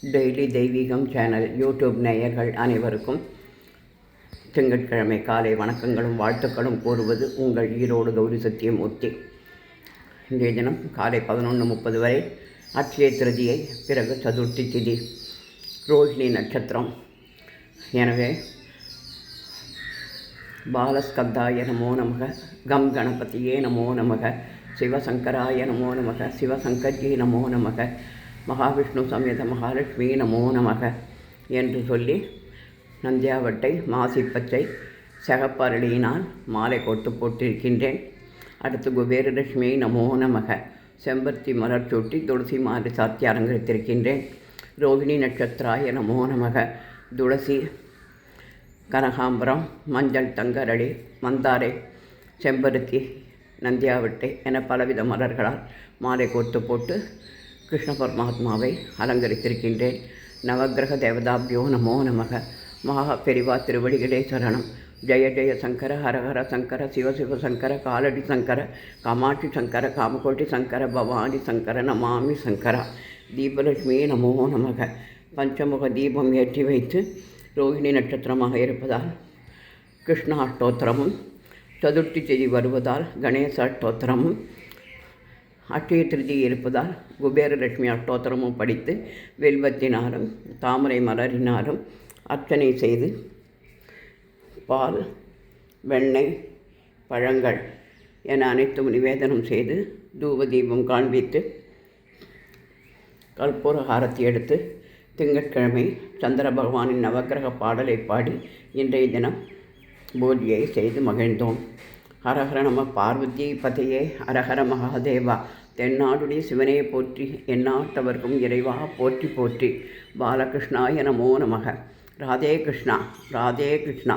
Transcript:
Daily தெய்வீகம் channel YouTube நேயர்கள் அனைவருக்கும் திங்கட்கிழமை காலை வணக்கங்களும் வாழ்த்துக்களும் கூறுவது உங்கள் ஈரோடு கௌரி சத்தியமூர்த்தி. இன்றைய தினம் காலை 11:30 வரை அட்சய திருதியை, பிறகு சதுர்த்தி திதி, ரோஹிணி நட்சத்திரம். எனவே பாலஸ்கந்தாய நமோ நமக, கம் கணபதியே நமோ நமக, சிவசங்கராய நமோ நமக, சிவசங்கர்ஜி நமோ நமக, மகாவிஷ்ணு சமேத மகாலட்சுமி நமோ நமக என்று சொல்லி நந்தியாவட்டை மாசிப்பச்சை சகப்பரளியினால் மாலை கொட்டு போட்டிருக்கின்றேன். அடுத்து குபேரலட்சுமி நமோ நமக, செம்பருத்தி மலர் சூட்டி துளசி மாலை சாத்தி அலங்கரித்திருக்கின்றேன். ரோகிணி நட்சத்திராய நமோ நமக, துளசி, கனகாம்பரம், மஞ்சள், தங்கரளி, மந்தாரை, செம்பருத்தி, நந்தியாவட்டை என பலவித மலர்களால் மாலை கொத்து போட்டு கிருஷ்ண பரமாத்மாவை அலங்கரித்திருக்கின்றேன். நவகிரக தேவதாபியோ நமோ நமக, மகா பெரிவா திருவடிகளே சரணம். ஜெய ஜெய சங்கர, ஹரஹர சங்கர, சிவசிவ சங்கர, காலடி சங்கர, காமாட்சி சங்கர, காமகோட்டி சங்கர, பவானி சங்கர, நமாமி சங்கரா. தீபலட்சுமி நமோ நமக. பஞ்சமுக தீபம் ஏற்றி வைத்து ரோஹிணி நட்சத்திரமாக இருப்பதால் கிருஷ்ண அஷ்டோத்திரமும், சதுர்த்தி திதி வருவதால் கணேச அஷ்டோத்திரமும், அட்சய திருதி இருப்பதால் குபேரலட்சுமி அஷ்டோத்திரமும் படித்து வெல்வத்தினாலும் தாமரை மலரினாலும் அர்ச்சனை செய்து பால், வெண்ணெய், பழங்கள் என அனைத்தும் நிவேதனம் செய்து தூப தீபம் காண்பித்து கற்பூர ஆரத்தி எடுத்து திங்கட்கிழமை சந்திர பகவானின் நவக்கிரக பாடலை பாடி இன்றைய தினம் பூஜையை செய்து மகிழ்ந்தோம். ஹரஹர நம பார்வதி பதையே, ஹரஹர மகாதேவா. தென்னாடுடைய சிவனே போற்றி, எந்நாட்டவர்க்கும் இறைவா போற்றி போற்றி. பாலகிருஷ்ணாய நமோ நமக. ராதே கிருஷ்ணா, ராதே கிருஷ்ணா.